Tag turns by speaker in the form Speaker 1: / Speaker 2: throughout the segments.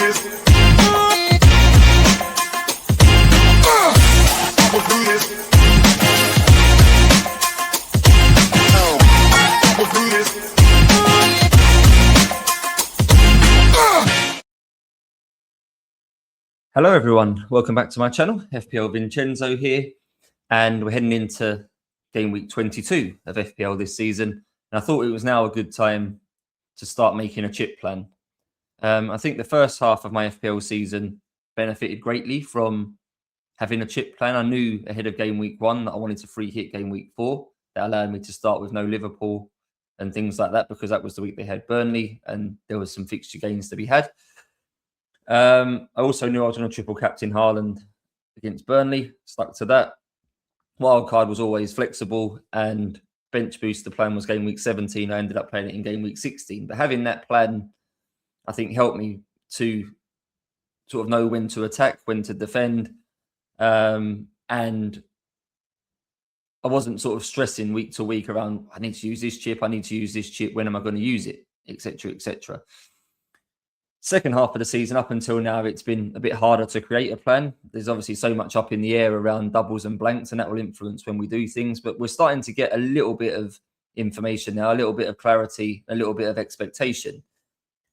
Speaker 1: Hello everyone, welcome back to my channel. FPL Vincenzo here, and we're heading into game week 22 of FPL this season. And I thought it was now a good time to start making a chip plan. I think the first half of my FPL season benefited greatly from having a chip plan. I knew ahead of game week 1 that I wanted to free hit game week 4. That allowed me to start with no Liverpool and things like that, because that was the week they had Burnley and there was some fixture gains to be had. I also knew I was going to triple captain Haaland against Burnley, stuck to that. Wildcard was always flexible, and bench boost, the plan was game week 17. I ended up playing it in game week 16. But having that plan, I think, helped me to sort of know when to attack, when to defend. And I wasn't sort of stressing week to week around, I need to use this chip, I need to use this chip, when am I going to use it, etc., etc. Second half of the season, up until now, it's been a bit harder to create a plan. There's obviously so much up in the air around doubles and blanks, and that will influence when we do things. But we're starting to get a little bit of information now, a little bit of clarity, a little bit of expectation.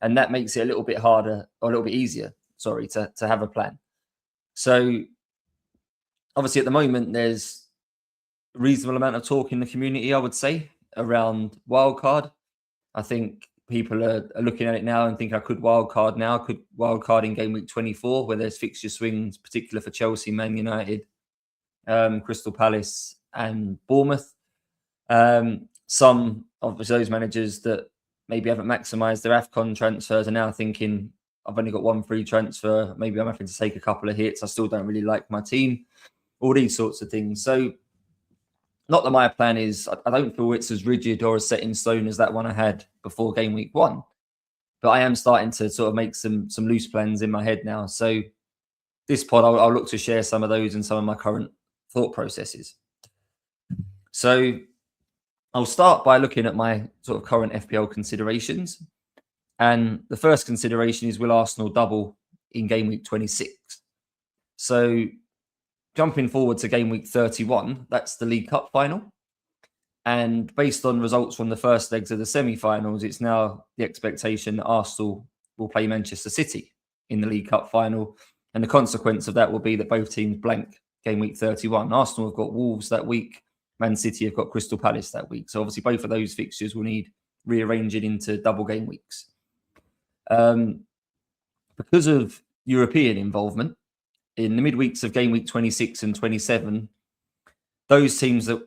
Speaker 1: And that makes it a little bit harder, or a little bit easier, sorry, to have a plan. So obviously at the moment, there's a reasonable amount of talk in the community, I would say, around wildcard. I think people are looking at it now and think I could wildcard now. I could wildcard in game week 24, where there's fixture swings, particular for Chelsea, Man United, Crystal Palace and Bournemouth. Some of those managers that maybe haven't maximised their AFCON transfers are now thinking, I've only got one free transfer, maybe I'm having to take a couple of hits, I still don't really like my team, all these sorts of things. So not that my plan is, I don't feel it's as rigid or as set in stone as that one I had before game week 1. But I am starting to sort of make some loose plans in my head now. So this pod, I'll look to share some of those and some of my current thought processes. So I'll start by looking at my sort of current FPL considerations. And the first consideration is, will Arsenal double in game week 26? So jumping forward to game week 31, that's the League Cup final. And based on results from the first legs of the semi-finals, it's now the expectation that Arsenal will play Manchester City in the League Cup final. And the consequence of that will be that both teams blank game week 31. Arsenal have got Wolves that week. Man City have got Crystal Palace that week. So obviously both of those fixtures will need rearranging into double game weeks. Because of European involvement, in the midweeks of game week 26 and 27, those teams that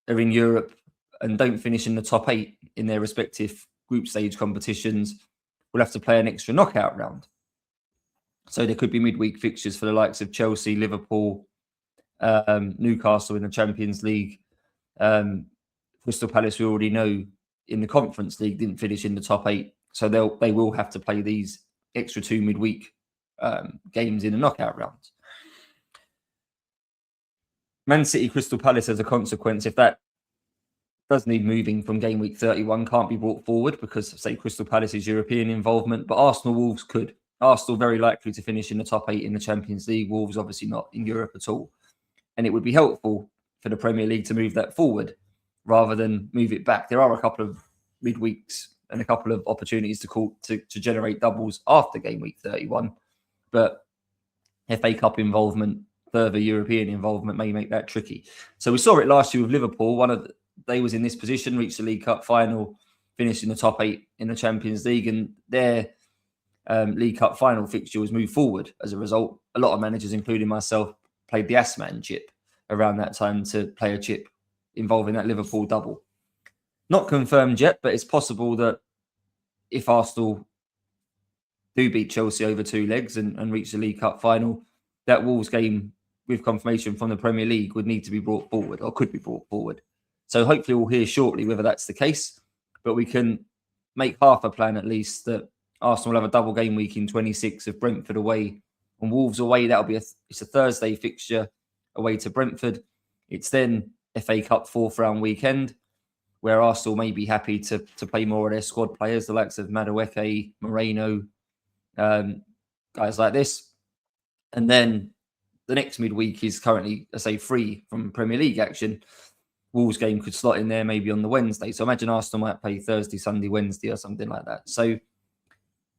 Speaker 1: are in Europe and don't finish in the top 8 in their respective group stage competitions will have to play an extra knockout round. So there could be midweek fixtures for the likes of Chelsea, Liverpool, Newcastle in the Champions League. Crystal Palace, we already know, in the Conference League didn't finish in the top 8. So they will have to play these extra 2 midweek games in the knockout rounds. Man City, Crystal Palace, as a consequence, if that does need moving from game week 31, can't be brought forward because, say, Crystal Palace's European involvement, but Arsenal, Wolves could. Arsenal very likely to finish in the top 8 in the Champions League. Wolves obviously not in Europe at all. And it would be helpful for the Premier League to move that forward rather than move it back. There are a couple of midweeks and a couple of opportunities to generate doubles after game week 31. But FA Cup involvement, further European involvement may make that tricky. So we saw it last year with Liverpool. They was in this position, reached the League Cup final, finished in the top 8 in the Champions League, and their League Cup final fixture was moved forward as a result. A lot of managers, including myself, played the Assman chip around that time to play a chip involving that Liverpool double. Not confirmed yet, but it's possible that if Arsenal do beat Chelsea over 2 legs and reach the League Cup final, that Wolves game with confirmation from the Premier League would need to be brought forward, or could be brought forward. So hopefully we'll hear shortly whether that's the case, but we can make half a plan at least that Arsenal will have a double game week in 26 of Brentford away and Wolves away. That'll be it's a Thursday fixture away to Brentford. It's then FA Cup 4th round weekend, where Arsenal may be happy to play more of their squad players, the likes of Madueke, Moreno, guys like this. And then the next midweek is currently, I say, free from Premier League action. Wolves game could slot in there maybe on the Wednesday. So imagine Arsenal might play Thursday, Sunday, Wednesday or something like that. So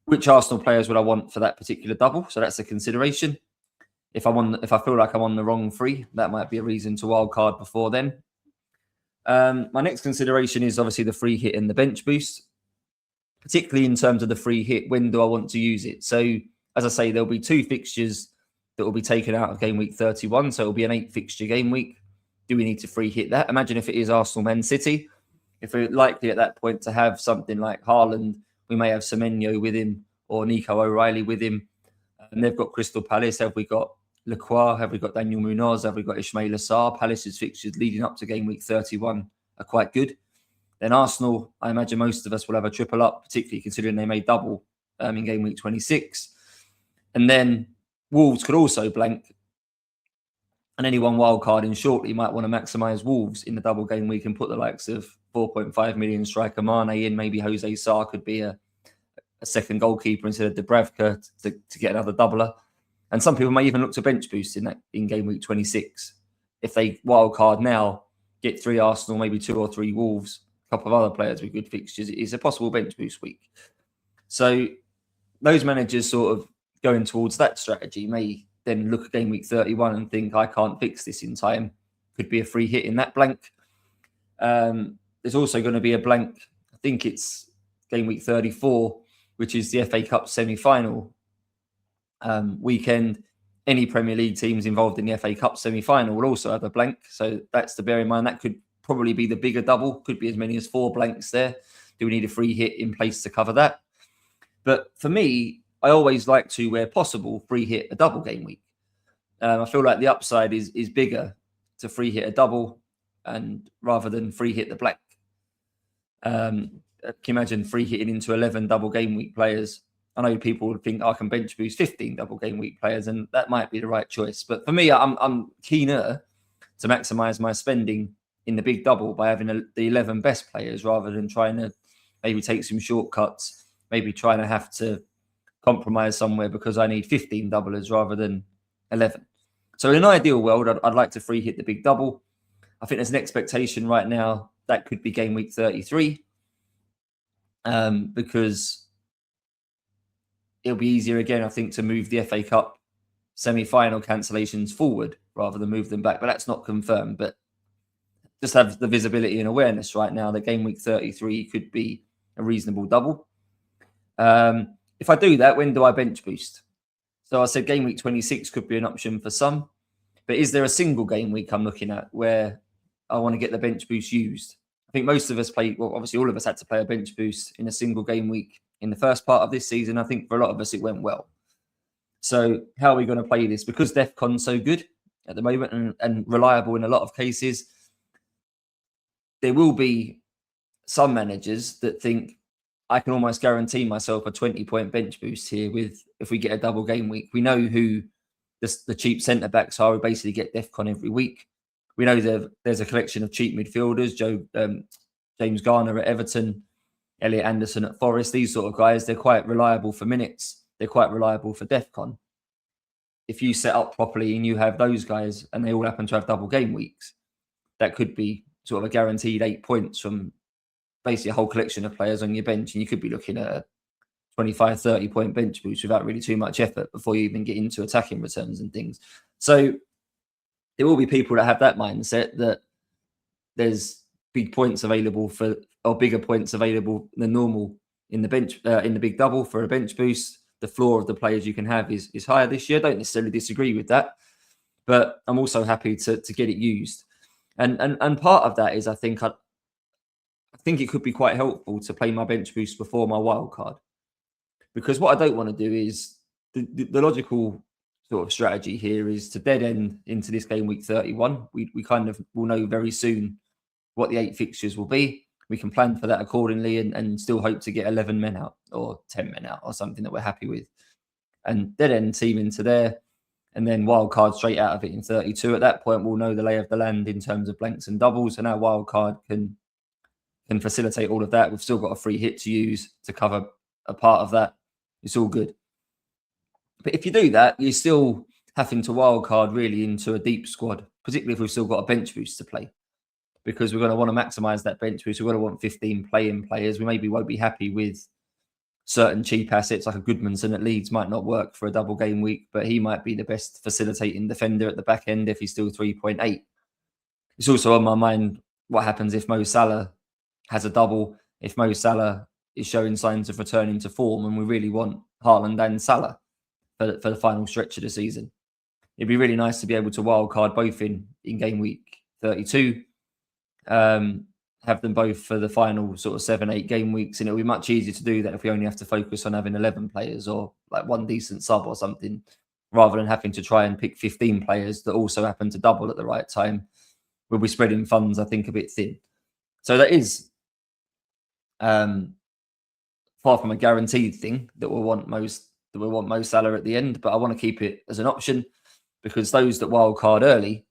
Speaker 1: which Arsenal players would I want for that particular double? So that's a consideration. If I feel like I'm on the wrong free, that might be a reason to wildcard before then. My next consideration is obviously the free hit and the bench boost, particularly in terms of the free hit. When do I want to use it? So as I say, there'll be 2 fixtures that will be taken out of game week 31. So it'll be an 8 fixture game week. Do we need to free hit that? Imagine if it is Arsenal Man City. If we're likely at that point to have something like Haaland, we may have Semenyo with him or Nico O'Reilly with him. And they've got Crystal Palace. Have we got Lacroix? Have we got Daniel Munoz? Have we got Ismail Assar? Palace's fixtures leading up to game week 31 are quite good. Then Arsenal, I imagine most of us will have a triple up, particularly considering they made double in game week 26. And then Wolves could also blank. And anyone wildcarding shortly might want to maximise Wolves in the double game week and put the likes of 4.5 million striker Mane in. Maybe Jose Sarr could be a second goalkeeper instead of Dubravka to get another doubler. And some people may even look to bench boost in game week 26. If they wildcard now, get 3 Arsenal, maybe 2 or 3 Wolves, a couple of other players with good fixtures, it is a possible bench boost week. So those managers sort of going towards that strategy may then look at game week 31 and think, I can't fix this in time. Could be a free hit in that blank. There's also going to be a blank, I think it's game week 34, which is the FA Cup semi-final weekend. Any Premier League teams involved in the FA Cup semi-final will also have a blank. So that's to bear in mind. That could probably be the bigger double. Could be as many as 4 blanks there. Do we need a free hit in place to cover that? But for me, I always like to, where possible, free hit a double game week. I feel like the upside is bigger to free hit a double and rather than free hit the blank. Can you imagine free hitting into 11 double game week players? I know people would think I can bench boost 15 double game week players, and that might be the right choice. But for me, I'm keener to maximise my spending in the big double by having the 11 best players rather than trying to maybe take some shortcuts, maybe trying to have to compromise somewhere because I need 15 doublers rather than 11. So in an ideal world, I'd like to free hit the big double. I think there's an expectation right now that could be game week 33 because it'll be easier again, I think, to move the FA Cup semi-final cancellations forward rather than move them back. But that's not confirmed. But just have the visibility and awareness right now that game week 33 could be a reasonable double. If I do that, when do I bench boost? So I said game week 26 could be an option for some. But is there a single game week I'm looking at where I want to get the bench boost used? I think most of us obviously all of us had to play a bench boost in a single game week in the first part of this season. I think for a lot of us, it went well. So how are we going to play this? Because DEFCON's so good at the moment and reliable in a lot of cases, there will be some managers that think, I can almost guarantee myself a 20-point bench boost here if we get a double game week. We know who the cheap centre-backs are who basically get DEFCON every week. We know there's a collection of cheap midfielders, James Garner at Everton, Elliot Anderson at Forest. These sort of guys, they're quite reliable for minutes. They're quite reliable for DEFCON. If you set up properly and you have those guys and they all happen to have double game weeks, that could be sort of a guaranteed 8 points from basically a whole collection of players on your bench. And you could be looking at a 25, 30-point bench boost without really too much effort before you even get into attacking returns and things. So there will be people that have that mindset that there's big points available or bigger points available than normal in the bench in the big double for a bench boost. The floor of the players you can have is higher this year. Don't necessarily disagree with that, but I'm also happy to get it used. And part of that is I think it could be quite helpful to play my bench boost before my wild card, because what I don't want to do is the logical sort of strategy here is to dead end into this game week 31. We kind of will know very soon what the 8 fixtures will be. We can plan for that accordingly and still hope to get 11 men out or 10 men out or something that we're happy with, and dead end team into there, and then wild card straight out of it in 32. At that point, we'll know the lay of the land in terms of blanks and doubles, and our wild card can facilitate all of that. We've still got a free hit to use to cover a part of that. It's all good. But if you do that, you're still having to wildcard really into a deep squad, particularly if we've still got a bench boost to play, because we're going to want to maximise that bench boost. We're going to want 15 playing players. We maybe won't be happy with certain cheap assets, like a Goodmanson at Leeds might not work for a double game week, but he might be the best facilitating defender at the back end if he's still 3.8. It's also on my mind what happens if Mo Salah has a double, if Mo Salah is showing signs of returning to form, and we really want Haaland and Salah for the final stretch of the season. It'd be really nice to be able to wildcard both in game week 32, have them both for the final sort of 7-8 game weeks, and it'll be much easier to do that if we only have to focus on having 11 players or like one decent sub or something, rather than having to try and pick 15 players that also happen to double at the right time. We'll be spreading funds, I think, a bit thin. So that is far from a guaranteed thing that we'll want Mo Salah at the end, but I want to keep it as an option, because those that wildcard early,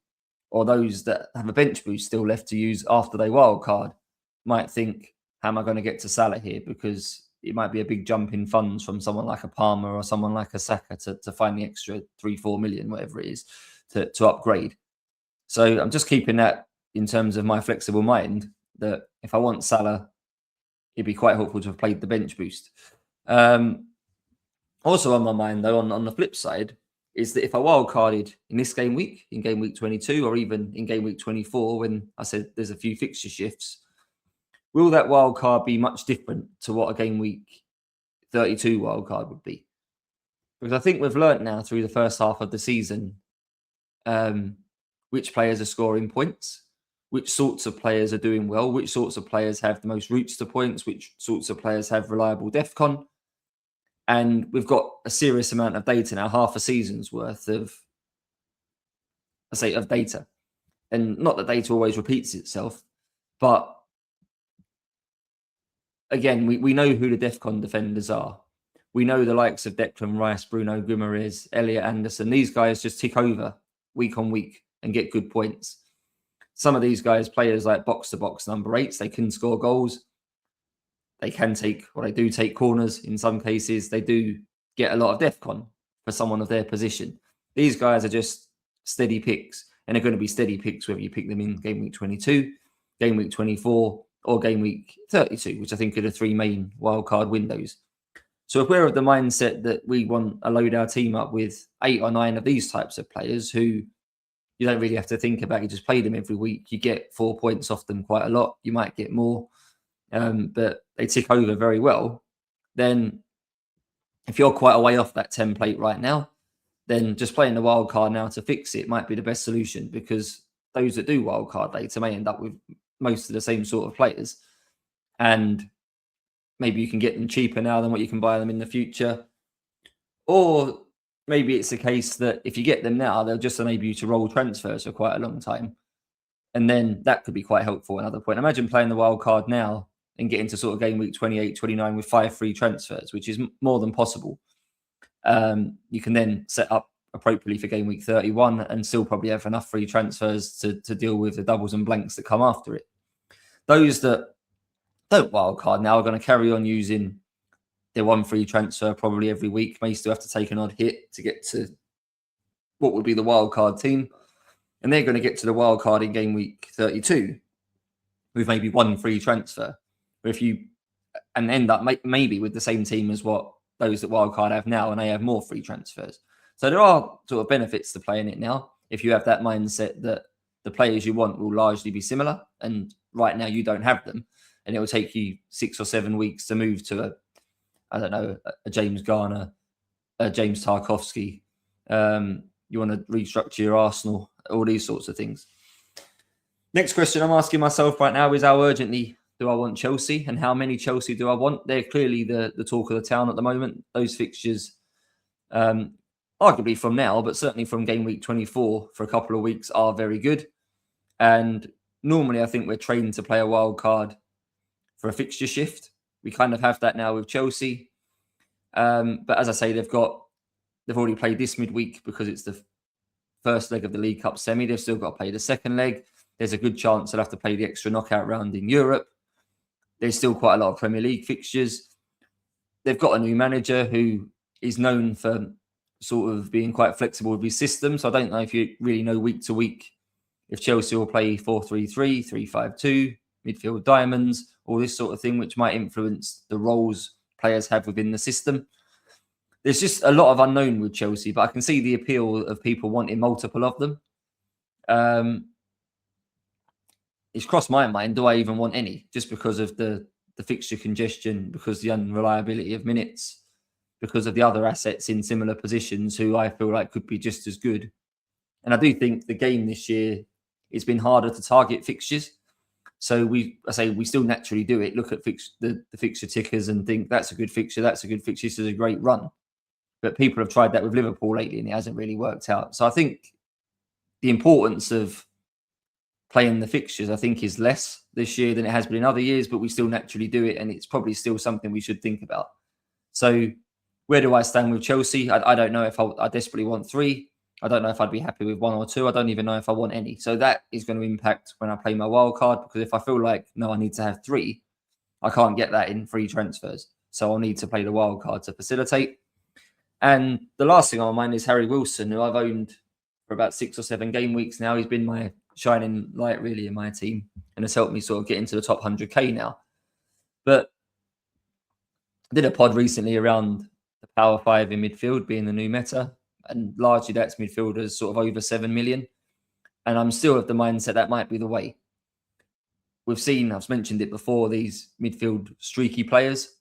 Speaker 1: or those that have a bench boost still left to use after they wildcard, might think, how am I going to get to Salah here? Because it might be a big jump in funds from someone like a Palmer or someone like a Saka to find the extra 3-4 million, whatever it is, to upgrade. So I'm just keeping that in terms of my flexible mind, that if I want Salah, it'd be quite helpful to have played the bench boost. Also on my mind, though, on the flip side, is that if I wildcarded in this game week, in game week 22, or even in game week 24, when I said there's a few fixture shifts, will that wildcard be much different to what a game week 32 wildcard would be? Because I think we've learnt now through the first half of the season which players are scoring points, which sorts of players are doing well, which sorts of players have the most routes to points, which sorts of players have reliable DEFCON. And we've got a serious amount of data now, half a season's worth of data. And not that data always repeats itself, but again, we know who the DEFCON defenders are. We know the likes of Declan Rice, Bruno Guimaraes, Elliot Anderson. These guys just tick over week on week and get good points. Some of these guys, players like box-to-box number 8s, they can score goals. They can take, or they do take corners in some cases. They do get a lot of DEFCON for someone of their position. These guys are just steady picks, and they're going to be steady picks whether you pick them in game week 22, game week 24, or game week 32, which I think are the three main wildcard windows. So if we're of the mindset that we want to load our team up with 8 or 9 of these types of players who you don't really have to think about, you just play them every week, you get 4 points off them quite a lot, you might get more, but they tick over very well, then if you're quite a way off that template right now, then just playing the wildcard now to fix it might be the best solution, because those that do wildcard later may end up with most of the same sort of players, and maybe you can get them cheaper now than what you can buy them in the future. Or maybe it's a case that if you get them now, they'll just enable you to roll transfers for quite a long time. And then that could be quite helpful. Another point, imagine playing the wild card now and getting to sort of game week 28, 29 with 5 free transfers, which is more than possible. You can then set up appropriately for game week 31 and still probably have enough free transfers to deal with the doubles and blanks that come after it. Those that don't wildcard now are going to carry on using their 1 free transfer probably every week, may still have to take an odd hit to get to what would be the wildcard team. And they're going to get to the wildcard in game week 32 with maybe 1 free transfer. But if you and end up maybe with the same team as what those that wildcard have now, and they have more free transfers. So there are sort of benefits to playing it now if you have that mindset that the players you want will largely be similar, and right now you don't have them, and it will take you 6 or 7 weeks to move to a James Garner, a James Tarkowski. You want to restructure your Arsenal, all these sorts of things. Next question I'm asking myself right now is, how urgently do I want Chelsea, and how many Chelsea do I want? They're clearly the talk of the town at the moment. Those fixtures, arguably from now, but certainly from game week 24 for a couple of weeks, are very good. And normally I think we're trained to play a wild card for a fixture shift. We kind of have that now with Chelsea. But as I say, they've already played this midweek because it's the first leg of the League Cup semi. They've still got to play the second leg. There's a good chance they'll have to play the extra knockout round in Europe. There's still quite a lot of Premier League fixtures. They've got a new manager who is known for sort of being quite flexible with his system. So I don't know if you really know week to week if Chelsea will play 4-3-3, 3-5-2, midfield diamonds, all this sort of thing, which might influence the roles players have within the system. There's just a lot of unknown with Chelsea, but I can see the appeal of people wanting multiple of them. It's crossed my mind, do I even want any? Just because of the fixture congestion, because the unreliability of minutes, because of the other assets in similar positions who I feel like could be just as good. And I do think the game this year, it's been harder to target fixtures. So we still naturally do it. Look at the fixture tickers and think that's a good fixture, that's a good fixture, this is a great run. But people have tried that with Liverpool lately and it hasn't really worked out. So I think the importance of playing the fixtures, I think, is less this year than it has been in other years, but we still naturally do it. And it's probably still something we should think about. So where do I stand with Chelsea? I don't know if I desperately want 3. I don't know if I'd be happy with 1 or 2. I don't even know if I want any. So that is going to impact when I play my wildcard, because if I feel like, no, I need to have 3, I can't get that in free transfers. So I'll need to play the wildcard to facilitate. And the last thing on my mind is Harry Wilson, who I've owned for about 6 or 7 game weeks now. He's been my shining light, really, in my team and has helped me sort of get into the top 100k now. But I did a pod recently around the Power 5 in midfield being the new meta. And largely that's midfielders sort of over 7 million. And I'm still of the mindset that might be the way. We've seen, I've mentioned it before, these midfield streaky players.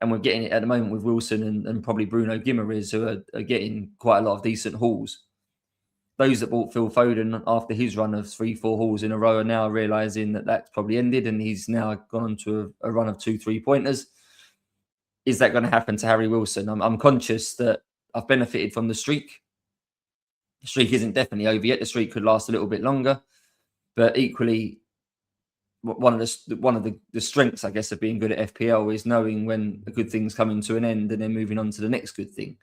Speaker 1: And we're getting it at the moment with Wilson and probably Bruno Guimaraes, who are getting quite a lot of decent hauls. Those that bought Phil Foden after his run of 3-4 hauls in a row are now realising that that's probably ended and he's now gone on to a run of 2 3-pointers. Is that going to happen to Harry Wilson? I'm conscious that I've benefited from the streak. The streak isn't definitely over yet. The streak could last a little bit longer. But equally, one of the strengths, I guess, of being good at FPL is knowing when a good thing's coming to an end and then moving on to the next good thing.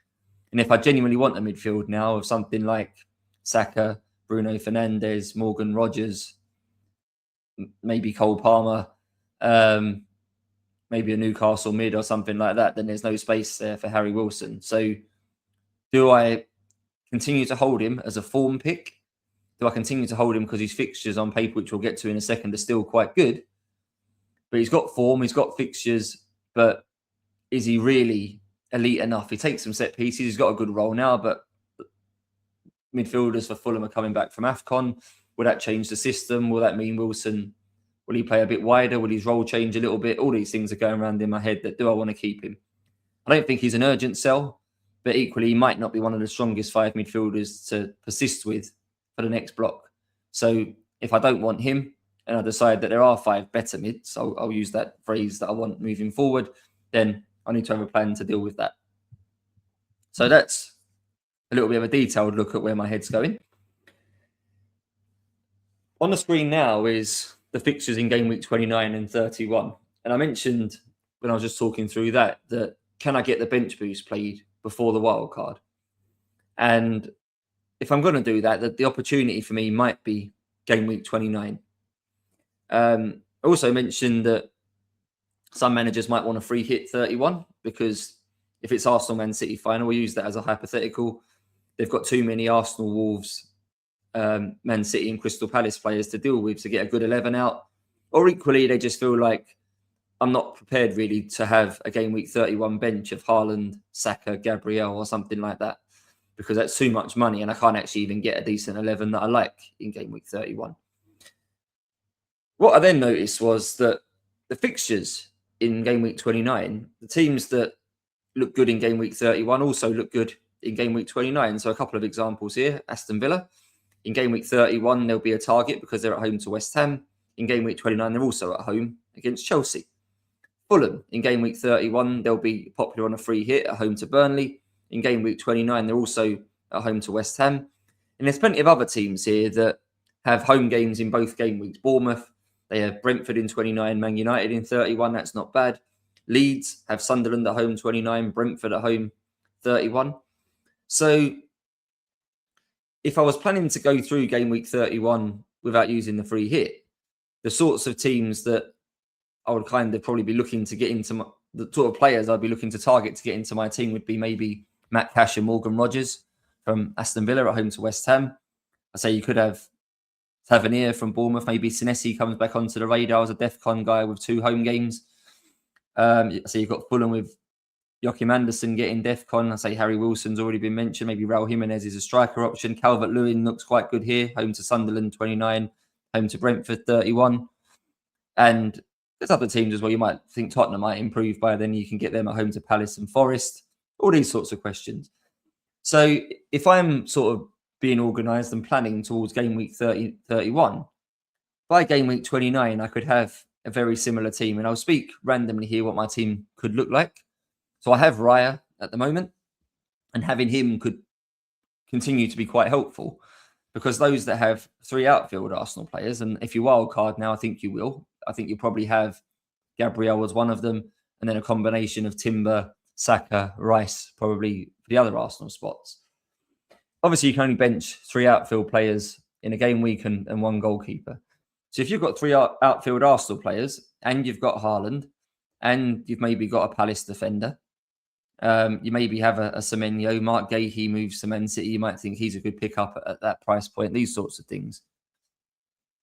Speaker 1: And if I genuinely want a midfield now of something like Saka, Bruno Fernandes, Morgan Rogers, maybe Cole Palmer, maybe a Newcastle mid or something like that, then there's no space there for Harry Wilson. So do I continue to hold him as a form pick? Do I continue to hold him because his fixtures on paper, which we'll get to in a second, are still quite good? But he's got form, he's got fixtures, but is he really elite enough? He takes some set pieces, he's got a good role now, but midfielders for Fulham are coming back from AFCON. Will that change the system? Will that mean Wilson, will he play a bit wider? Will his role change a little bit? All these things are going around in my head that, do I want to keep him? I don't think he's an urgent sell, but equally he might not be one of the strongest 5 midfielders to persist with for the next block. So if I don't want him and I decide that there are 5 better mids, I'll use that phrase that I want moving forward, then I need to have a plan to deal with that. So that's a little bit of a detailed look at where my head's going. On the screen now is the fixtures in game week 29 and 31. And I mentioned when I was just talking through that can I get the bench boost played before the wild card? And if I'm going to do that, the opportunity for me might be game week 29. I also mentioned that some managers might want a free hit 31 because if it's Arsenal Man City final, we'll use that as a hypothetical. They've got too many Arsenal, Wolves, Man City and Crystal Palace players to deal with to get a good 11 out. Or equally, they just feel like I'm not prepared really to have a game week 31 bench of Haaland, Saka, Gabriel or something like that, because that's too much money and I can't actually even get a decent 11 that I like in game week 31. What I then noticed was that the fixtures in game week 29, the teams that look good in game week 31 also look good in game week 29. So a couple of examples here. Aston Villa, in game week 31, there'll be a target because they're at home to West Ham. In game week 29, they're also at home against Chelsea. Fulham, in game week 31, they'll be popular on a free hit at home to Burnley. In game week 29, they're also at home to West Ham. And there's plenty of other teams here that have home games in both game weeks. Bournemouth, they have Brentford in 29, Man United in 31. That's not bad. Leeds have Sunderland at home 29, Brentford at home 31. So if I was planning to go through game week 31 without using the free hit, the sorts of teams that I would kind of probably be looking to get into the sort of players I'd be looking to target to get into my team would be maybe Matt Cash and Morgan Rogers from Aston Villa at home to West Ham. I say you could have Tavernier from Bournemouth. Maybe Senesi comes back onto the radar as a DEFCON guy with 2 home games. So you've got Fulham with Joachim Andersen getting DEFCON. I say Harry Wilson's already been mentioned. Maybe Raul Jimenez is a striker option. Calvert-Lewin looks quite good here. Home to Sunderland, 29. Home to Brentford, 31. And there's other teams as well. You might think Tottenham might improve by then. You can get them at home to Palace and Forest. All these sorts of questions. So if I'm sort of being organised and planning towards game week 30, 31, by game week 29, I could have a very similar team. And I'll speak randomly here what my team could look like. So I have Raya at the moment, and having him could continue to be quite helpful because those that have 3 outfield Arsenal players, and if you wildcard now, I think you will. I think you'll probably have Gabriel as one of them, and then a combination of Timber, Saka, Rice, probably for the other Arsenal spots. Obviously, you can only bench 3 outfield players in a game week and 1 goalkeeper. So if you've got 3 outfield Arsenal players and you've got Haaland and you've maybe got a Palace defender, you maybe have a Semenyo, Mark Gahey moves to Man City. You might think he's a good pickup at that price point, these sorts of things.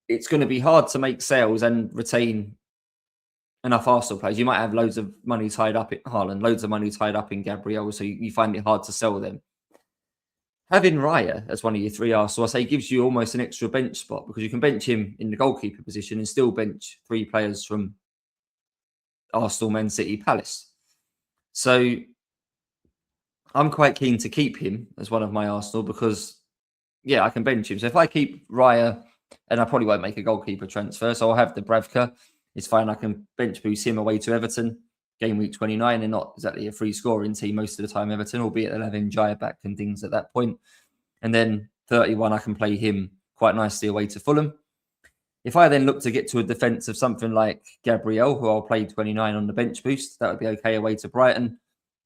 Speaker 1: It's going to be hard to make sales and retain enough Arsenal players. You might have loads of money tied up in Haaland, loads of money tied up in Gabriel, so you find it hard to sell them. Having Raya as one of your 3 Arsenal, I say, gives you almost an extra bench spot because you can bench him in the goalkeeper position and still bench 3 players from Arsenal, Man City, Palace. So I'm quite keen to keep him as one of my Arsenal because, yeah, I can bench him. So if I keep Raya, and I probably won't make a goalkeeper transfer, so I'll have the Bravka. It's fine. I can bench boost him away to Everton, game week 29, and not exactly a free scoring team most of the time, Everton, albeit they'll have Njai back and things at that point. And then 31, I can play him quite nicely away to Fulham. If I then look to get to a defence of something like Gabriel, who I'll play 29 on the bench boost, that would be okay away to Brighton.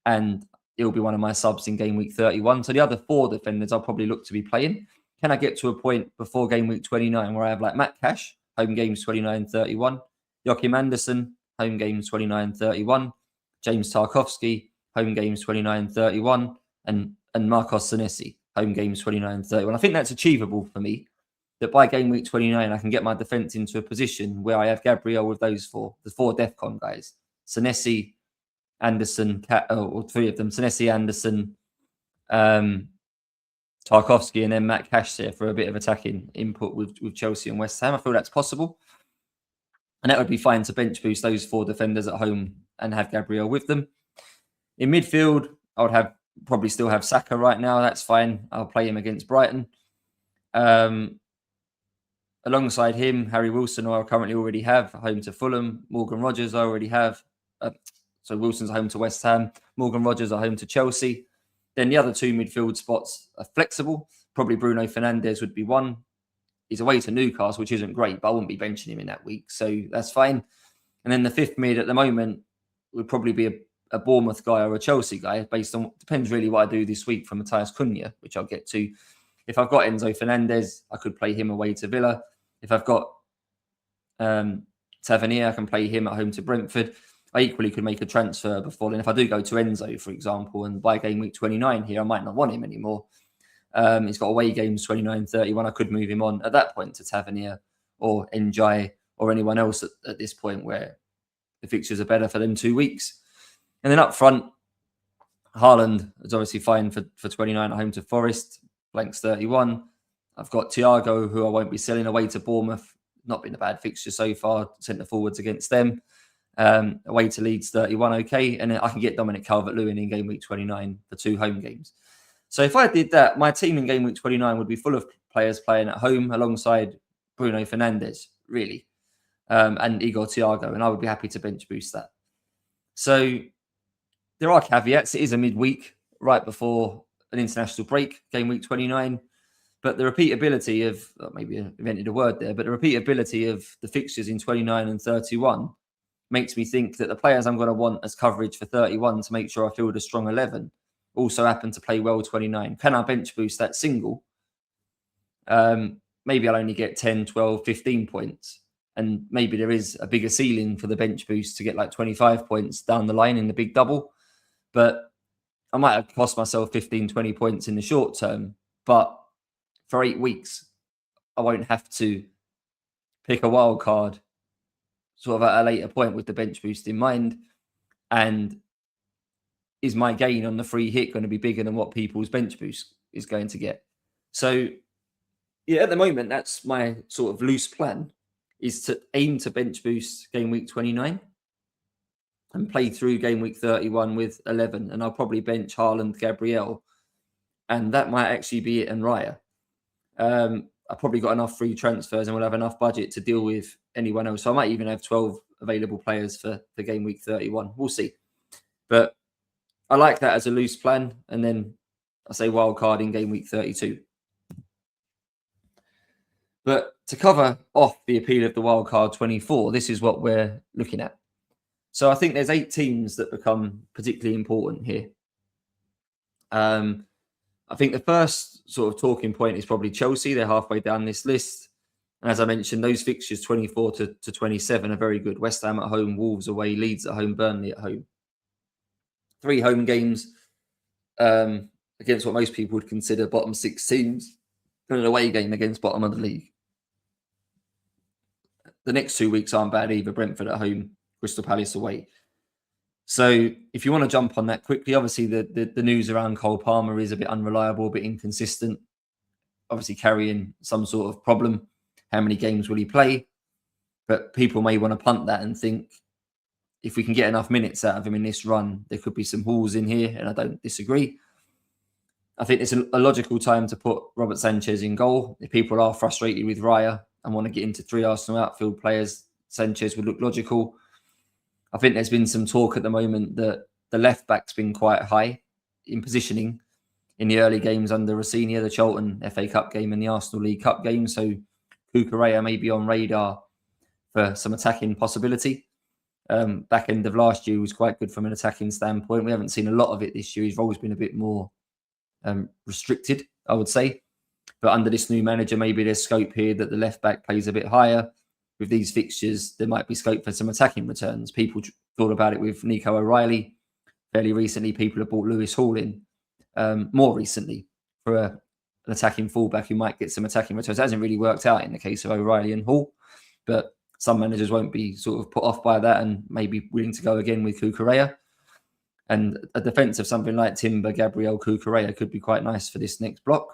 Speaker 1: And he'll be one of my subs in game week 31. So the other 4 defenders I'll probably look to be playing. Can I get to a point before game week 29 where I have like Matt Cash, home games 29-31, Joachim Andersen, home games 29-31, James Tarkowski, home games 29-31, and Marcos Senesi, home games 29-31. I think that's achievable for me, that by game week 29, I can get my defence into a position where I have Gabriel with those 4, the 4 DEFCON guys, Senesi, Anderson, or 3 of them, Senesi, Anderson, Tarkowski, and then Matt Cash there for a bit of attacking input with Chelsea and West Ham. I feel that's possible. And that would be fine to bench boost those 4 defenders at home and have Gabriel with them. In midfield, I would probably still have Saka right now. That's fine. I'll play him against Brighton. Alongside him, Harry Wilson, who I currently already have, home to Fulham. Morgan Rogers, I already have. So Wilson's home to West Ham. Morgan Rogers are home to Chelsea. Then the other 2 midfield spots are flexible. Probably Bruno Fernandes would be one. He's away to Newcastle, which isn't great, but I wouldn't be benching him in that week. So that's fine. And then the 5th mid at the moment would probably be a Bournemouth guy or a Chelsea guy, based on, depends really what I do this week for Matthias Cunha, which I'll get to. If I've got Enzo Fernandez, I could play him away to Villa. If I've got Tavernier, I can play him at home to Brentford. I equally could make a transfer before then. If I do go to Enzo, for example, and by game week 29 here, I might not want him anymore. He's got away games 29-31. I could move him on at that point to Tavernier or Njai or anyone else at this point where the fixtures are better for them 2 weeks. And then up front, Haaland is obviously fine for 29 at home to Forest. Blank's 31. I've got Thiago, who I won't be selling, away to Bournemouth. Not been a bad fixture so far. Centre forwards against them. Away to Leeds, 31, okay. And then I can get Dominic Calvert-Lewin in game week 29 for 2 home games. So if I did that, my team in game week 29 would be full of players playing at home alongside Bruno Fernandes, really, and Igor Thiago, and I would be happy to bench boost that. So there are caveats. It is a midweek right before an international break, game week 29. But the repeatability of, maybe I invented a word there, but the repeatability of the fixtures in 29 and 31 makes me think that the players I'm going to want as coverage for 31 to make sure I field a strong 11 also happen to play well 29. Can I bench boost that single? Maybe I'll only get 10, 12, 15 points. And maybe there is a bigger ceiling for the bench boost to get like 25 points down the line in the big double. But I might have cost myself 15, 20 points in the short term, but for 8 weeks, I won't have to pick a wild card sort of at a later point with the bench boost in mind. And is my gain on the free hit going to be bigger than what people's bench boost is going to get? So, yeah, at the moment, that's my sort of loose plan, is to aim to bench boost game week 29 and play through game week 31 with 11. And I'll probably bench Haaland, Gabriel, and that might actually be it, and Raya. I've probably got enough free transfers and we'll have enough budget to deal with anyone else. So I might even have 12 available players for game week 31. We'll see. But I like that as a loose plan. And then I say wild card in game week 32. But to cover off the appeal of the wildcard 24, this is what we're looking at. So I think there's 8 teams that become particularly important here. I think the first sort of talking point is probably Chelsea. They're halfway down this list. And as I mentioned, those fixtures 24 to 27 are very good. West Ham at home, Wolves away, Leeds at home, Burnley at home. 3 home games against what most people would consider bottom 6 teams, and an away game against bottom of the league. The next 2 weeks aren't bad either. Brentford at home, Crystal Palace away. So if you want to jump on that quickly, obviously the news around Cole Palmer is a bit unreliable, a bit inconsistent, obviously carrying some sort of problem. How many games will he play? But people may want to punt that and think, if we can get enough minutes out of him in this run, there could be some hauls in here, and I don't disagree. I think it's a logical time to put Robert Sanchez in goal. If people are frustrated with Raya and want to get into 3 Arsenal outfield players, Sanchez would look logical. I think there's been some talk at the moment that the left back's been quite high in positioning in the early games under Rossini, the Charlton FA Cup game and the Arsenal League Cup game. So Cucurella may be on radar for some attacking possibility. Back end of last year was quite good from an attacking standpoint. We haven't seen a lot of it this year. His role's been a bit more restricted, I would say. But under this new manager, maybe there's scope here that the left back plays a bit higher. With these fixtures, there might be scope for some attacking returns. People thought about it with Nico O'Reilly. Fairly recently, people have brought Lewis Hall in more recently for an attacking fullback who might get some attacking returns. It hasn't really worked out in the case of O'Reilly and Hall, but some managers won't be sort of put off by that and maybe willing to go again with Cucurella. And a defence of something like Timber, Gabriel, Cucurella could be quite nice for this next block.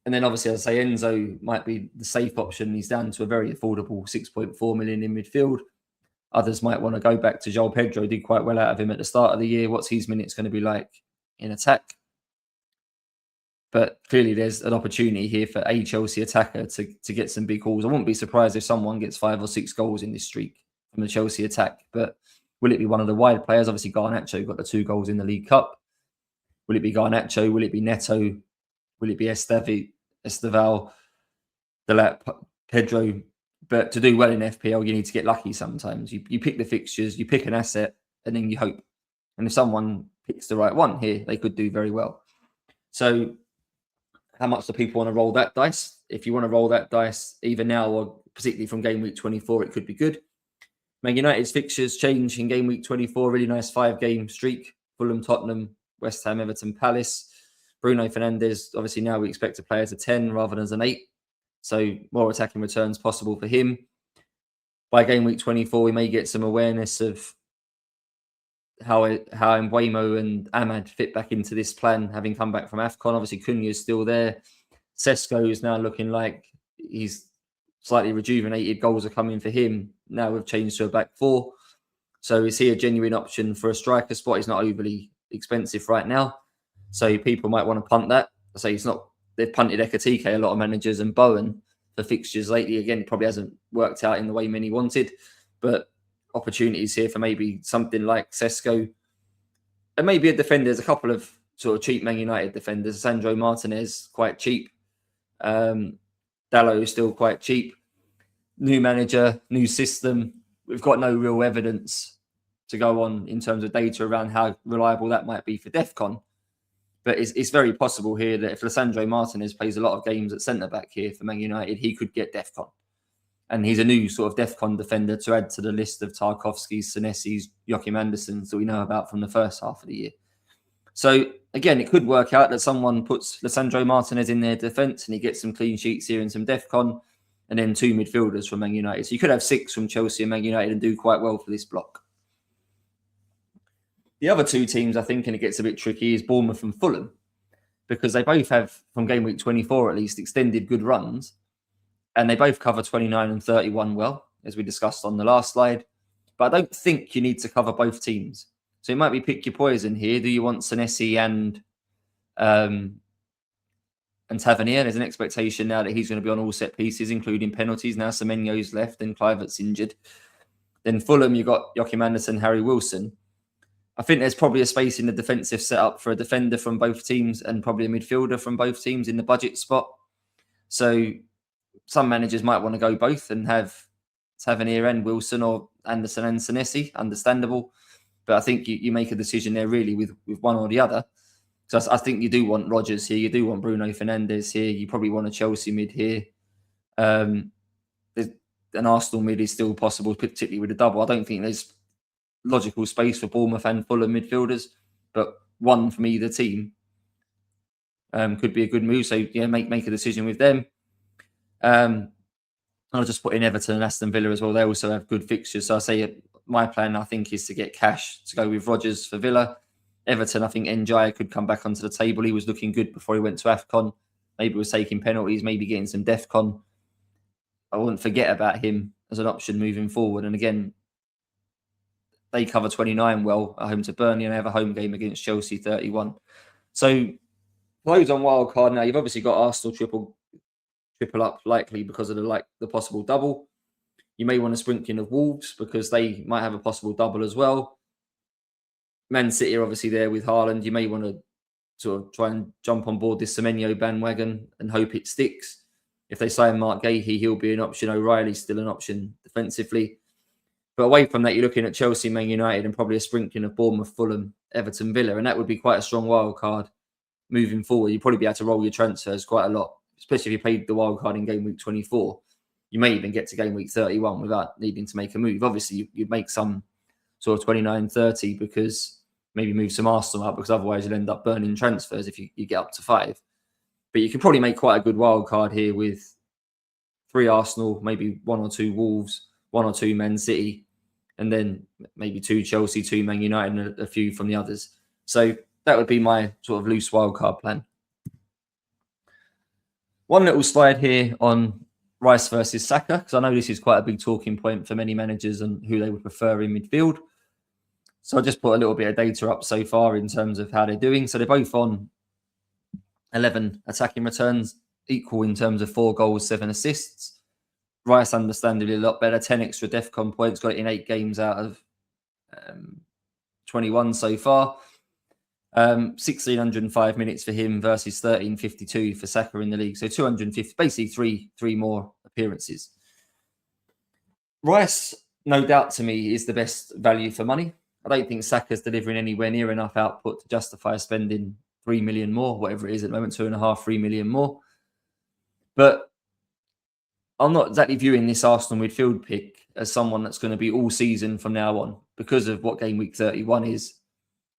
Speaker 1: And then obviously, as I say, Enzo might be the safe option. He's down to a very affordable 6.4 million in midfield. Others might want to go back to João Pedro. Did quite well out of him at the start of the year. What's his minutes going to be like in attack? But clearly there's an opportunity here for a Chelsea attacker to get some big hauls. I wouldn't be surprised if someone gets 5 or 6 goals in this streak from the Chelsea attack. But will it be one of the wide players? Obviously, Garnacho got the 2 goals in the League Cup. Will it be Garnacho? Will it be Neto? Will it be Esteval, Pedro? But to do well in FPL, you need to get lucky sometimes. You pick the fixtures, you pick an asset, and then you hope. And if someone picks the right one here, they could do very well. So how much do people want to roll that dice? If you want to roll that dice, either now or particularly from game week 24, it could be good. Man United's fixtures change in game week 24. Really nice 5-game streak. Fulham, Tottenham, West Ham, Everton, Palace. Bruno Fernandes, obviously now we expect to play as a 10 rather than as an 8. So more attacking returns possible for him. By game week 24, we may get some awareness of how Mbeumo and Ahmad fit back into this plan, having come back from AFCON. Obviously, Cunha is still there. Sesko is now looking like he's slightly rejuvenated. Goals are coming for him. Now we've changed to a back 4. So is he a genuine option for a striker spot? He's not overly expensive right now. So people might want to punt that. I say it's not. They've punted Ekatike, a lot of managers, and Bowen for fixtures lately. Again, it probably hasn't worked out in the way many wanted. But opportunities here for maybe something like Sesko. And maybe a defender. There's a couple of sort of cheap Man United defenders. Sandro Martinez, quite cheap. Dallo is still quite cheap. New manager, new system. We've got no real evidence to go on in terms of data around how reliable that might be for DEFCON. But it's very possible here that if Lissandro Martinez plays a lot of games at centre-back here for Man United, he could get DEFCON. And he's a new sort of DEFCON defender to add to the list of Tarkovskis, Senesis, Joachim Andersens that we know about from the first half of the year. So again, it could work out that someone puts Lisandro Martinez in their defence and he gets some clean sheets here and some DEFCON, and then 2 midfielders from Man United. So you could have 6 from Chelsea and Man United and do quite well for this block. The other 2 teams, I think, and it gets a bit tricky, is Bournemouth and Fulham, because they both have, from game week 24 at least, extended good runs. And they both cover 29 and 31 well, as we discussed on the last slide. But I don't think you need to cover both teams. So it might be pick your poison here. Do you want Senesi and Tavernier? There's an expectation now that he's going to be on all set pieces, including penalties. Now Semenyo's left and Kluivert's injured. Then Fulham, you've got Joachim Andersen, Harry Wilson. I think there's probably a space in the defensive setup for a defender from both teams and probably a midfielder from both teams in the budget spot. So some managers might want to go both and have Tavernier and Wilson, or Andersen and Senesi, understandable. But I think you make a decision there really with one or the other. So I think you do want Rodgers here. You do want Bruno Fernandes here. You probably want a Chelsea mid here. An Arsenal mid is still possible, particularly with a double. I don't think there's logical space for Bournemouth and Fulham midfielders, but one from either team could be a good move. So yeah, make a decision with them. I'll just put in Everton and Aston Villa as well. They also have good fixtures. So I say my plan, I think, is to get cash to go with Rodgers for Villa. Everton, I think Njaya could come back onto the table. He was looking good before he went to AFCON. Maybe was taking penalties, maybe getting some DEFCON. I wouldn't forget about him as an option moving forward. And again, they cover 29 well at home to Burnley and they have a home game against Chelsea 31. So those on Wildcard now, you've obviously got Arsenal triple up likely because of the possible double. You may want a sprinkling of Wolves because they might have a possible double as well. Man City are obviously there with Haaland. You may want to sort of try and jump on board this Semenyo bandwagon and hope it sticks. If they sign Mark Gahey, he'll be an option. O'Reilly's still an option defensively. But away from that, you're looking at Chelsea, Man United, and probably a sprinkling of Bournemouth, Fulham, Everton, Villa. And that would be quite a strong wild card moving forward. You'd probably be able to roll your transfers quite a lot, especially if you played the wild card in game week 24. You may even get to game week 31 without needing to make a move. Obviously, you'd make some sort of 29, 30 because maybe move some Arsenal up, because otherwise you'll end up burning transfers if you get up to 5. But you could probably make quite a good wild card here with 3 Arsenal, maybe 1 or 2 Wolves, 1 or 2 Man City, and then maybe 2 Chelsea, 2 Man United, and a few from the others. So that would be my sort of loose wild card plan. One little slide here on Rice versus Saka, because I know this is quite a big talking point for many managers and who they would prefer in midfield. So I just put a little bit of data up so far in terms of how they're doing. So they're both on 11 attacking returns, equal in terms of 4 goals, 7 assists. Rice, understandably, a lot better, 10 extra DEFCON points, got it in 8 games out of 21 so far. 1,605 minutes for him versus 1,352 for Saka in the league. So 250, basically three more appearances. Rice, no doubt to me, is the best value for money. I don't think Saka's delivering anywhere near enough output to justify spending 3 million more, whatever it is at the moment, 2.5, 3 million more. But I'm not exactly viewing this Arsenal midfield pick as someone that's going to be all season from now on because of what game week 31 is,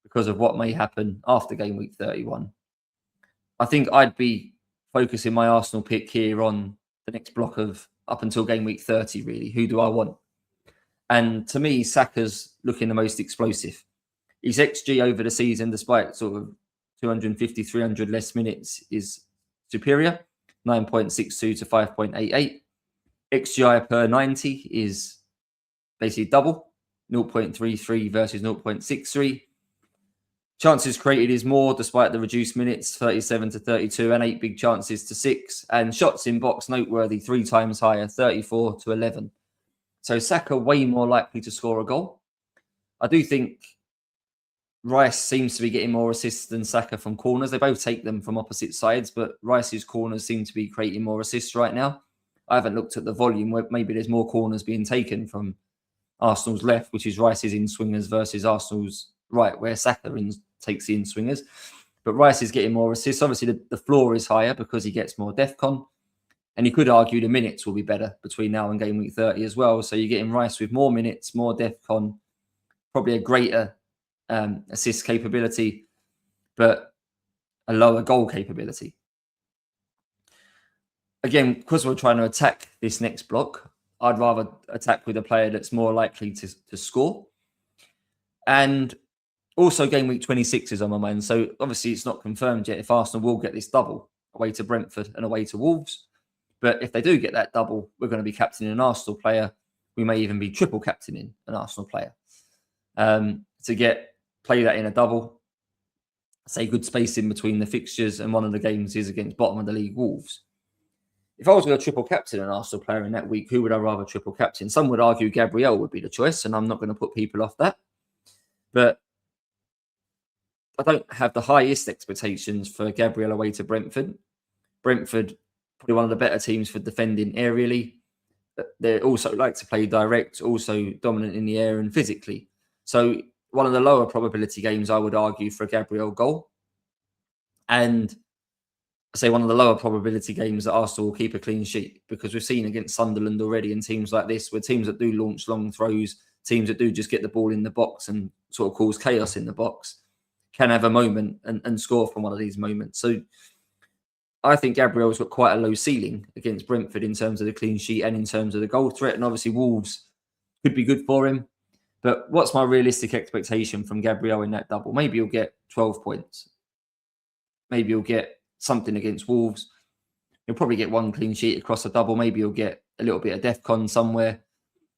Speaker 1: because of what may happen after game week 31. I think I'd be focusing my Arsenal pick here on the next block of up until game week 30, really. Who do I want? And to me, Saka's looking the most explosive. His XG over the season, despite sort of 250, 300 less minutes, is superior. 9.62 to 5.88. XGI per 90 is basically double. 0.33 versus 0.63. Chances created is more despite the reduced minutes, 37 to 32, and 8 big chances to 6. And shots in box, noteworthy, 3 times higher, 34 to 11. So Saka way more likely to score a goal. I do think Rice seems to be getting more assists than Saka from corners. They both take them from opposite sides, but Rice's corners seem to be creating more assists right now. I haven't looked at the volume. Where maybe there's more corners being taken from Arsenal's left, which is Rice's in-swingers, versus Arsenal's right, where Saka takes the in-swingers. But Rice is getting more assists. Obviously, the floor is higher because he gets more DEFCON. And you could argue the minutes will be better between now and game week 30 as well. So you're getting Rice with more minutes, more DEFCON, probably a greater assist capability, but a lower goal capability. Again, because we're trying to attack this next block, I'd rather attack with a player that's more likely to score. And also game week 26 is on my mind. So obviously it's not confirmed yet if Arsenal will get this double away to Brentford and away to Wolves. But if they do get that double, we're going to be captaining an Arsenal player. We may even be triple captaining an Arsenal player. To play that in a double, say good space in between the fixtures, and one of the games is against bottom of the league Wolves. If I was going to triple captain an Arsenal player in that week, who would I rather triple captain? Some would argue Gabriel would be the choice, and I'm not going to put people off that. But I don't have the highest expectations for Gabriel away to Brentford. Brentford, probably one of the better teams for defending aerially. They also like to play direct, also dominant in the air and physically. So one of the lower probability games, I would argue, for a Gabriel goal. And I say one of the lower probability games that Arsenal will keep a clean sheet, because we've seen against Sunderland already and teams like this, where teams that do launch long throws, teams that do just get the ball in the box and sort of cause chaos in the box, can have a moment and score from one of these moments. So I think Gabriel's got quite a low ceiling against Brentford in terms of the clean sheet and in terms of the goal threat. And obviously Wolves could be good for him. But what's my realistic expectation from Gabriel in that double? Maybe he'll get 12 points. Maybe he'll get something against Wolves. He'll probably get one clean sheet across a double. Maybe he'll get a little bit of DEFCON somewhere.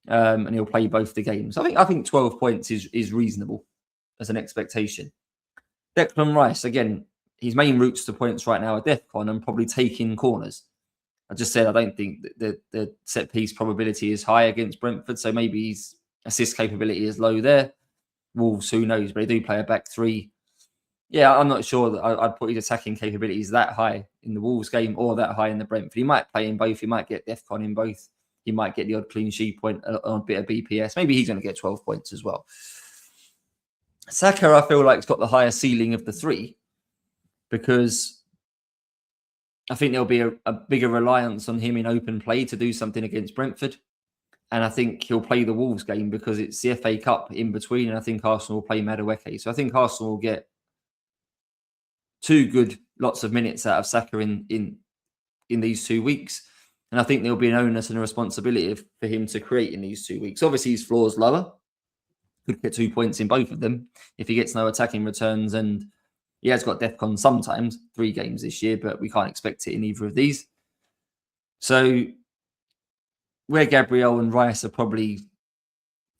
Speaker 1: And he'll play both the games. I think 12 points is reasonable as an expectation. Declan Rice, again, his main routes to points right now are DEFCON and probably taking corners. I just said I don't think the set piece probability is high against Brentford, so maybe his assist capability is low there. Wolves, who knows, but they do play a back three. Yeah, I'm not sure that I'd put his attacking capabilities that high in the Wolves game or that high in the Brentford. He might play in both. He might get DEFCON in both. He might get the odd clean sheet point, a bit of BPS. Maybe he's going to get 12 points as well. Saka, I feel like, has got the higher ceiling of the three, because I think there'll be a bigger reliance on him in open play to do something against Brentford. And I think he'll play the Wolves game because it's the FA Cup in between, and I think Arsenal will play Madueke. So I think Arsenal will get two good lots of minutes out of Saka in these 2 weeks. And I think there'll be an onus and a responsibility for him to create in these 2 weeks. Obviously, his floor is lower. Could get 2 points in both of them if he gets no attacking returns. And he has got DEFCON sometimes, 3 games this year, but we can't expect it in either of these. So where Gabriel and Rice are probably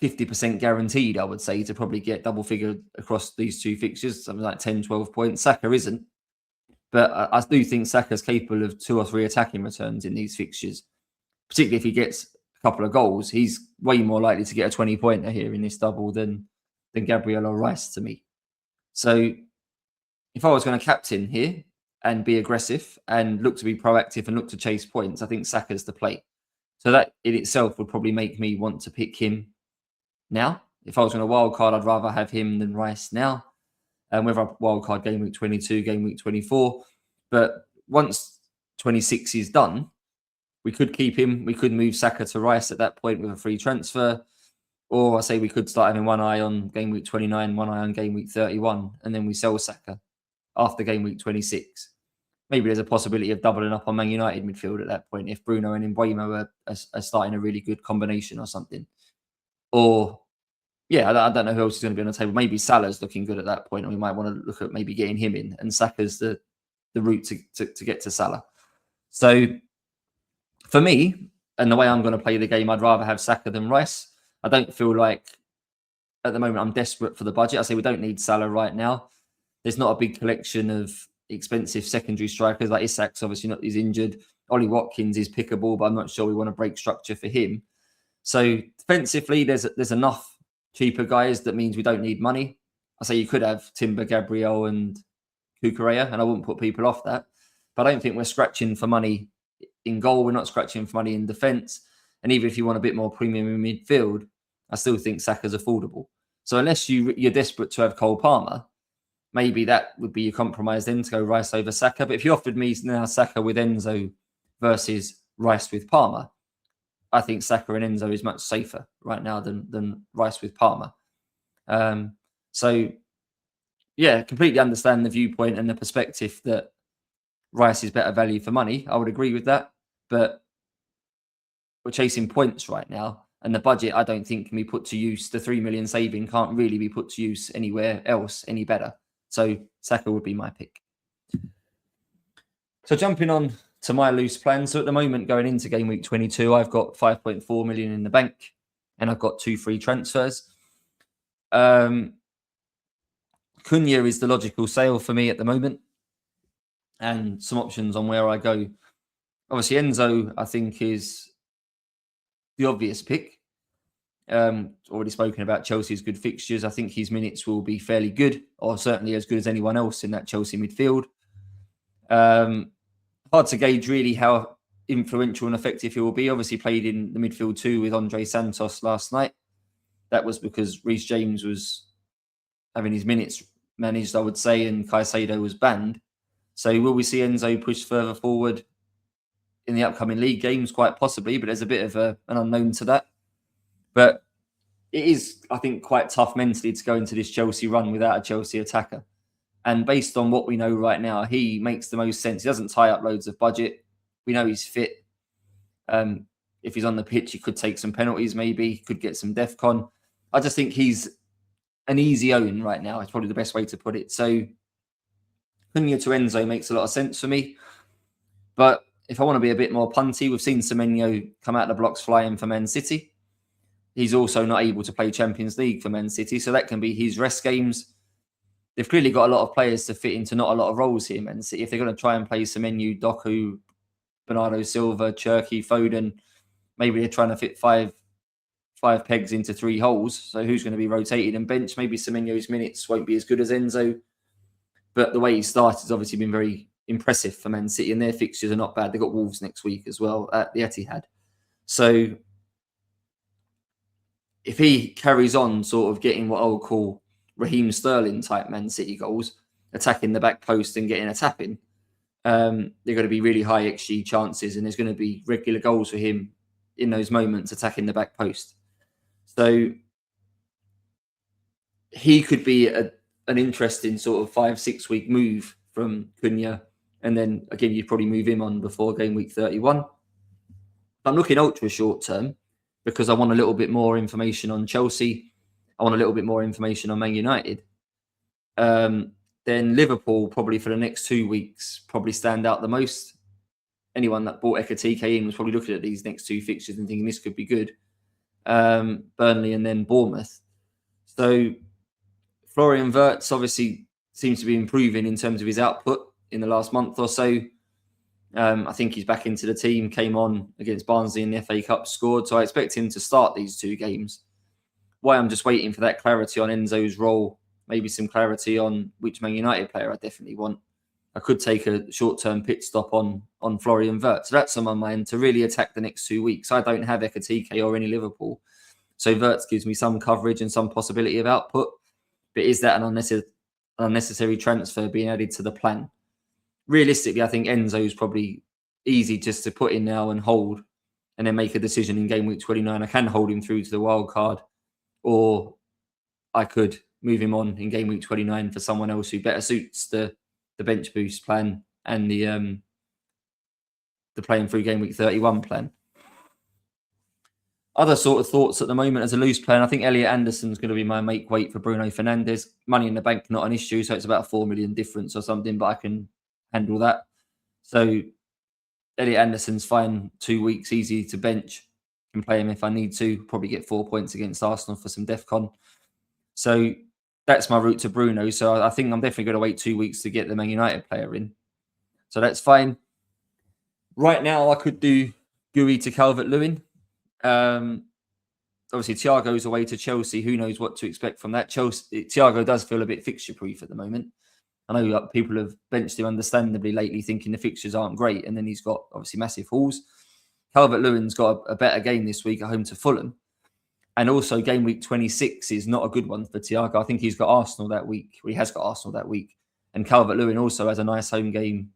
Speaker 1: 50% guaranteed, I would say, to probably get double figure across these 2 fixtures, something like 10, 12 points. Saka isn't. But I do think Saka's capable of 2 or 3 attacking returns in these fixtures. Particularly if he gets a couple of goals, he's way more likely to get a 20-pointer here in this double than Gabriel or Rice to me. So if I was going to captain here and be aggressive and look to be proactive and look to chase points, I think Saka's the play. So that in itself would probably make me want to pick him now. If I was going to wildcard, I'd rather have him than Rice now. Whether I wildcard game week 22, game week 24. But once 26 is done, we could keep him. We could move Saka to Rice at that point with a free transfer. Or I say we could start having one eye on game week 29, one eye on game week 31, and then we sell Saka after game week 26. Maybe there's a possibility of doubling up on Man United midfield at that point if Bruno and Mbeumo are starting a really good combination or something. Or, yeah, I don't know who else is going to be on the table. Maybe Salah's looking good at that point, and we might want to look at maybe getting him in, and Saka's the route to get to Salah. So for me, and the way I'm going to play the game, I'd rather have Saka than Rice. I don't feel like at the moment I'm desperate for the budget. I say we don't need Salah right now. There's not a big collection of expensive secondary strikers. Like Isak's obviously not, he's injured. Ollie Watkins is pickable, but I'm not sure we want to break structure for him. So defensively, there's enough cheaper guys that means we don't need money. I say you could have Timber, Gabriel and Kukurea, and I wouldn't put people off that. But I don't think we're scratching for money in goal. We're not scratching for money in defence. And even if you want a bit more premium in midfield, I still think Saka's affordable. So unless you're desperate to have Cole Palmer, maybe that would be your compromise then to go Rice over Saka. But if you offered me now Saka with Enzo versus Rice with Palmer. I think Saka and Enzo is much safer right now than Rice with Palmer. So, yeah, completely understand the viewpoint and the perspective that Rice is better value for money. I would agree with that. But we're chasing points right now. And the budget, I don't think, can be put to use. The 3 million saving can't really be put to use anywhere else any better. So Saka would be my pick. So jumping on to my loose plan. So at the moment, going into game week 22, I've got 5.4 million in the bank and I've got 2 free transfers. Cunha is the logical sale for me at the moment, and some options on where I go. Obviously, Enzo, I think, is the obvious pick. Already spoken about Chelsea's good fixtures. I think his minutes will be fairly good, or certainly as good as anyone else in that Chelsea midfield. Hard to gauge really how influential and effective he will be. Obviously played in the midfield too with Andre Santos last night. That was because Reece James was having his minutes managed, I would say, and Caicedo was banned. So will we see Enzo push further forward in the upcoming league games? Quite possibly, but there's a bit of an unknown to that. But it is, I think, quite tough mentally to go into this Chelsea run without a Chelsea attacker. And based on what we know right now, he makes the most sense. He doesn't tie up loads of budget. We know he's fit. If he's on the pitch, he could take some penalties maybe, could get some DEFCON. I just think he's an easy own right now. It's probably the best way to put it. So Cunha to Enzo makes a lot of sense for me. But if I want to be a bit more punty, we've seen Semenyo come out of the blocks flying for Man City. He's also not able to play Champions League for Man City, so that can be his rest games. They've clearly got a lot of players to fit into not a lot of roles here, Man City. If they're going to try and play Semenyo, Doku, Bernardo Silva, Cherki, Foden, maybe they're trying to fit five pegs into 3 holes. So who's going to be rotated and benched? Maybe Semenyo's minutes won't be as good as Enzo. But the way he started has obviously been very impressive for Man City, and their fixtures are not bad. They've got Wolves next week as well at the Etihad. So if he carries on sort of getting what I would call Raheem Sterling type Man City goals, attacking the back post and getting a tap in, they're going to be really high XG chances, and there's going to be regular goals for him in those moments attacking the back post. So he could be an interesting sort of 5-6 week move from Cunha, and then again you'd probably move him on before game week 31. I'm looking ultra short term because I want a little bit more information on Chelsea. I want a little bit more information on Man United. Then Liverpool, probably for the next 2 weeks, probably stand out the most. Anyone that bought Ekatike in was probably looking at these next 2 fixtures and thinking this could be good. Burnley and then Bournemouth. So Florian Wirtz obviously seems to be improving in terms of his output in the last month or so. I think he's back into the team, came on against Barnsley in the FA Cup, scored. So I expect him to start these 2 games. Why I'm just waiting for that clarity on Enzo's role, maybe some clarity on which Man United player I definitely want. I could take a short-term pit stop on Florian Wirtz. So that's on my mind to really attack the next 2 weeks. I don't have Ekatike or any Liverpool. So Wirtz gives me some coverage and some possibility of output. But is that an unnecessary transfer being added to the plan? Realistically, I think Enzo's probably easy just to put in now and hold and then make a decision in game week 29. I can hold him through to the wild card, or I could move him on in game week 29 for someone else who better suits the bench boost plan and the playing through game week 31 plan. Other sort of thoughts at the moment as a loose plan, I think Elliot Anderson's going to be my make weight for Bruno Fernandes. Money in the bank, not an issue, so it's about a 4 million difference or something, but I can handle that. So Elliot Anderson's fine, 2 weeks, easy to bench. Can play him if I need to. Probably get 4 points against Arsenal for some DEFCON. So that's my route to Bruno. So I think I'm definitely going to wait 2 weeks to get the Man United player in. So that's fine. Right now, I could do Gui to Calvert-Lewin. Obviously, Thiago's away to Chelsea. Who knows what to expect from that? Thiago does feel a bit fixture-proof at the moment. I know people have benched him understandably lately, thinking the fixtures aren't great, and then he's got obviously massive hauls. Calvert-Lewin's got a better game this week at home to Fulham. And also game week 26 is not a good one for Thiago. I think he's got Arsenal that week. He has got Arsenal that week. And Calvert-Lewin also has a nice home game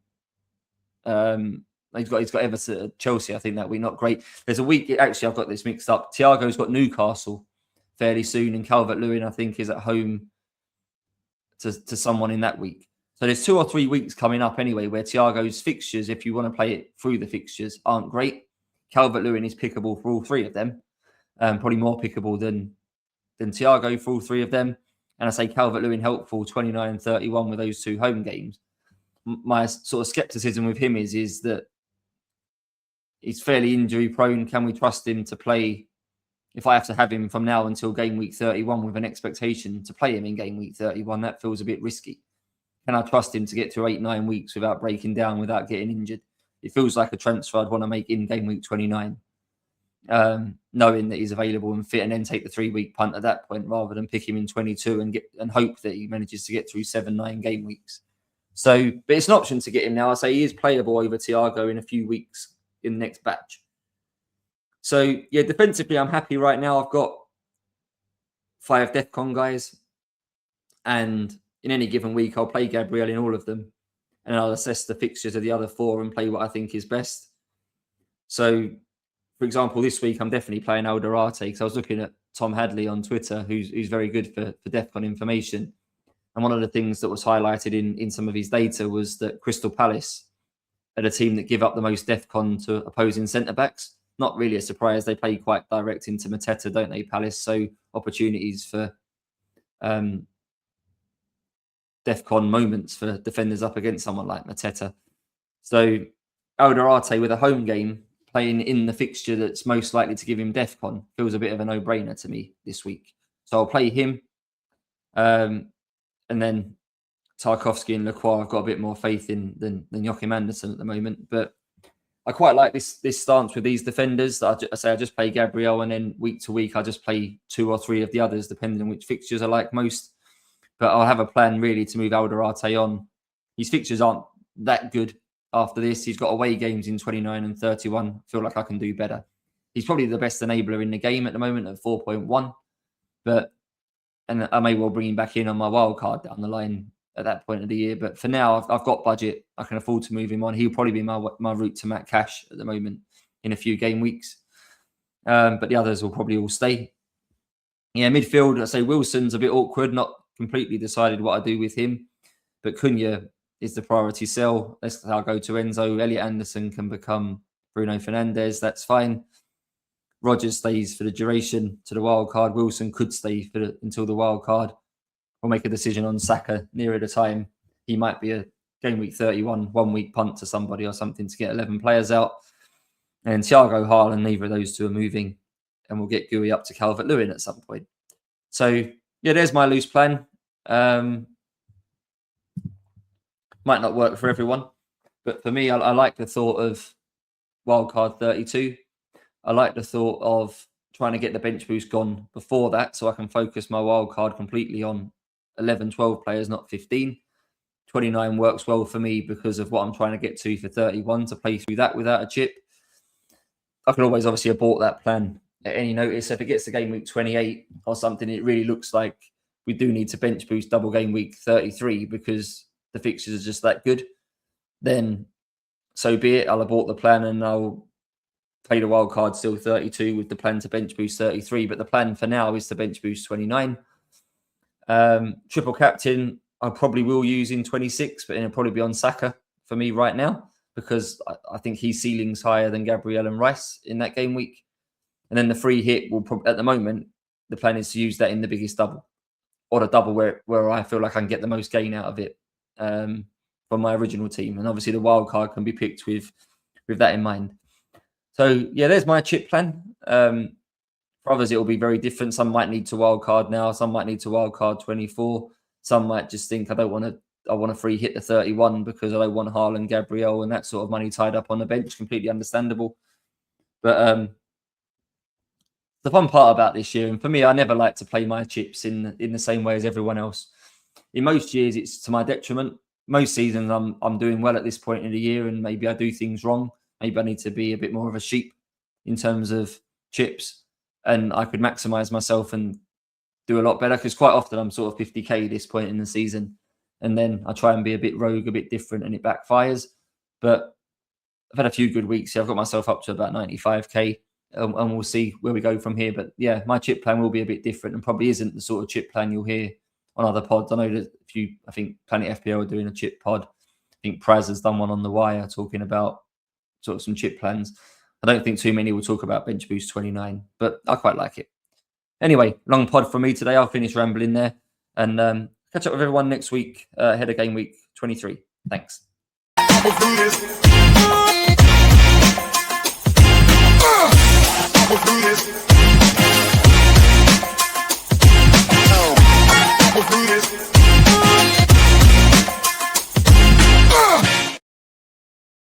Speaker 1: He's got Everton, Chelsea, I think, that week. Not great. There's a week, actually, I've got this mixed up. Thiago's got Newcastle fairly soon, and Calvert-Lewin, I think, is at home to someone in that week. So there's 2 or 3 weeks coming up anyway where Thiago's fixtures, if you want to play it through the fixtures, aren't great. Calvert-Lewin is pickable for all 3 of them. Probably more pickable than Thiago for all 3 of them. And I say Calvert-Lewin helpful 29 and 31 with those 2 home games. My sort of skepticism with him is that he's fairly injury prone. Can we trust him to play? If I have to have him from now until game week 31 with an expectation to play him in game week 31, that feels a bit risky. Can I trust him to get to 8-9 weeks without breaking down, without getting injured? It feels like a transfer I'd want to make in game week 29, knowing that he's available and fit, and then take the 3-week punt at that point rather than pick him in 22 and hope that he manages to get through 7-9 game weeks. So, but it's an option to get him now. I say he is playable over Thiago in a few weeks in the next batch. So, yeah, defensively, I'm happy right now. I've got 5 DEFCON guys, and in any given week, I'll play Gabriel in all of them, and I'll assess the fixtures of the other 4 and play what I think is best. So, for example, this week, I'm definitely playing Alderate because I was looking at Tom Hadley on Twitter, who's very good for DEFCON information. And one of the things that was highlighted in some of his data was that Crystal Palace are the team that give up the most DEFCON to opposing centre-backs. Not really a surprise. They play quite direct into Mateta, don't they, Palace? So opportunities for DEFCON moments for defenders up against someone like Mateta. So Alderate with a home game playing in the fixture that's most likely to give him DEFCON feels a bit of a no-brainer to me this week. So I'll play him. And then Tarkowski and Lacroix I've got a bit more faith in than Joachim Andersen at the moment. But I quite like this stance with these defenders. I just play Gabriel, and then week to week I just play 2 or 3 of the others, depending on which fixtures I like most. But I'll have a plan really to move Alderate on. His fixtures aren't that good after this. He's got away games in 29 and 31. I feel like I can do better. He's probably the best enabler in the game at the moment at 4.1. And I may well bring him back in on my wild card down the line at that point of the year. But for now, I've got budget. I can afford to move him on. He'll probably be my route to Matt Cash at the moment in a few game weeks. But the others will probably all stay. Yeah, midfield, I say Wilson's a bit awkward. Not completely decided what I do with him. But Cunha is the priority sell. I'll go to Enzo. Elliot Anderson can become Bruno Fernandes. That's fine. Rodgers stays for the duration to the wild card. Wilson could stay until the wild card. We'll make a decision on Saka nearer the time. He might be a game week 31, 1 week punt to somebody or something to get 11 players out. And Thiago, Haaland, neither of those 2 are moving. And we'll get Gui up to Calvert-Lewin at some point. So, yeah, there's my loose plan. Might not work for everyone. But for me, I like the thought of wildcard 32. I like the thought of trying to get the bench boost gone before that so I can focus my wild card completely on 11, 12 players, not 15. 29 works well for me because of what I'm trying to get to for 31 to play through that without a chip. I can always obviously abort that plan at any notice. If it gets to game week 28 or something, it really looks like we do need to bench boost double game week 33 because the fixtures are just that good. Then so be it. I'll abort the plan and I'll play the wild card still 32 with the plan to bench boost 33. But the plan for now is to bench boost 29. Triple captain, I probably will use in 26, but it'll probably be on Saka for me right now because I think his ceiling's higher than Gabriel and Rice in that game week. And then the free hit will probably, at the moment, the plan is to use that in the biggest double or the double where I feel like I can get the most gain out of it from my original team. And obviously the wild card can be picked with that in mind. So, yeah, there's my chip plan. For others, it will be very different. Some might need to wildcard now. Some might need to wildcard 24. Some might just think, I want to free hit the 31 because I don't want Haaland, Gabriel, and that sort of money tied up on the bench. Completely understandable. But the fun part about this year, and for me, I never like to play my chips in the same way as everyone else. In most years, it's to my detriment. Most seasons, I'm doing well at this point in the year, and maybe I do things wrong. Maybe I need to be a bit more of a sheep in terms of chips, and I could maximize myself and do a lot better because quite often I'm sort of 50k this point in the season, and then I try and be a bit rogue, a bit different, and it backfires. But I've had a few good weeks here. I've got myself up to about 95k, and we'll see where we go from here. But yeah, my chip plan will be a bit different and probably isn't the sort of chip plan you'll hear on other pods. I know that I think Planet FPL are doing a chip pod. I think Praz has done one on the wire talking about sort of some chip plans. I don't think too many will talk about Bench Boost 29, but I quite like it. Anyway, long pod for me today. I'll finish rambling there and catch up with everyone next week ahead of Game Week 23. Thanks. Let's do this.